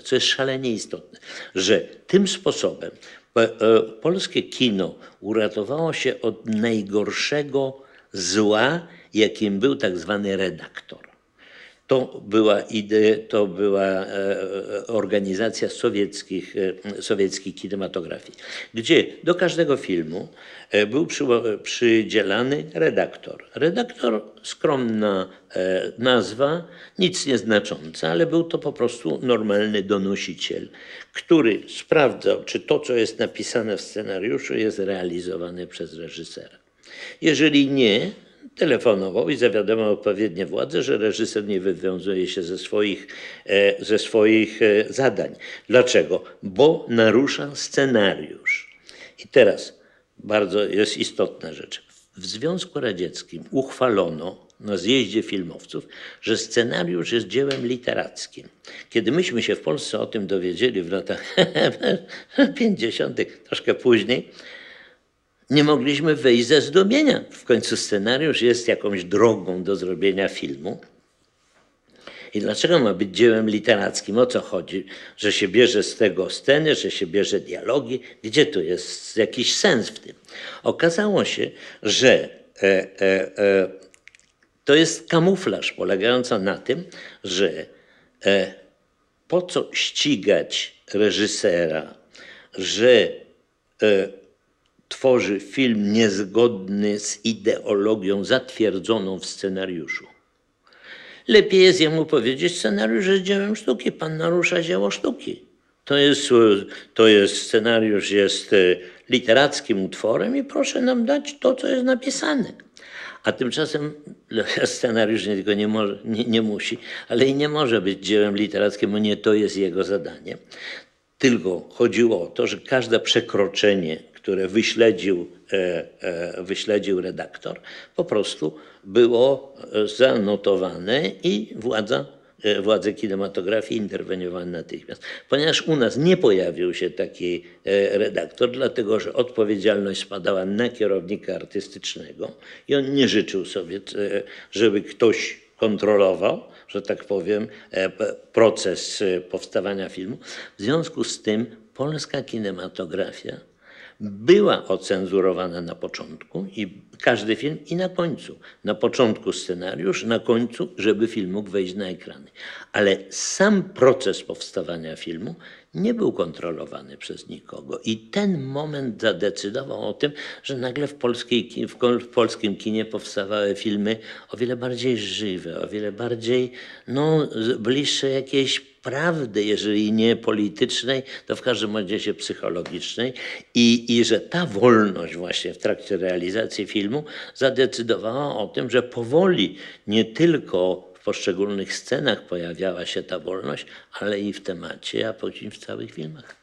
co jest szalenie istotne, że tym sposobem polskie kino uratowało się od najgorszego zła, jakim był tak zwany redaktor. To była organizacja sowieckiej kinematografii, gdzie do każdego filmu był przydzielany redaktor. Redaktor, skromna nazwa, nic nieznacząca, ale był to po prostu normalny donosiciel, który sprawdzał, czy to, co jest napisane w scenariuszu, jest realizowane przez reżysera. Jeżeli nie, telefonował i zawiadomił odpowiednie władze, że reżyser nie wywiązuje się ze swoich zadań. Dlaczego? Bo narusza scenariusz. I teraz bardzo jest istotna rzecz. W Związku Radzieckim uchwalono na zjeździe filmowców, że scenariusz jest dziełem literackim. Kiedy myśmy się w Polsce o tym dowiedzieli w latach 50., troszkę później, nie mogliśmy wyjść ze zdumienia. W końcu scenariusz jest jakąś drogą do zrobienia filmu. I dlaczego ma być dziełem literackim? O co chodzi? Że się bierze z tego sceny, że się bierze dialogi? Gdzie tu jest jakiś sens w tym? Okazało się, że to jest kamuflaż polegający na tym, że po co ścigać reżysera, że tworzy film niezgodny z ideologią zatwierdzoną w scenariuszu. Lepiej jest jemu powiedzieć, scenariusz jest dziełem sztuki, pan narusza dzieło sztuki. Scenariusz jest literackim utworem i proszę nam dać to, co jest napisane. A tymczasem scenariusz nie musi, ale i nie może być dziełem literackim, bo nie to jest jego zadanie. Tylko chodziło o to, że każde przekroczenie, które wyśledził redaktor, po prostu było zanotowane i władze kinematografii interweniowały natychmiast. Ponieważ u nas nie pojawił się taki redaktor, dlatego że odpowiedzialność spadała na kierownika artystycznego i on nie życzył sobie, żeby ktoś kontrolował, że tak powiem, proces powstawania filmu. W związku z tym polska kinematografia była ocenzurowana na początku i każdy film i na końcu. Na początku scenariusz, na końcu, żeby film mógł wejść na ekrany. Ale sam proces powstawania filmu nie był kontrolowany przez nikogo. I ten moment zadecydował o tym, że nagle w polskim kinie powstawały filmy o wiele bardziej żywe, o wiele bardziej bliższe jakiejś prawdy, jeżeli nie politycznej, to w każdym razie psychologicznej i że ta wolność właśnie w trakcie realizacji filmu zadecydowała o tym, że powoli nie tylko w poszczególnych scenach pojawiała się ta wolność, ale i w temacie, a później w całych filmach.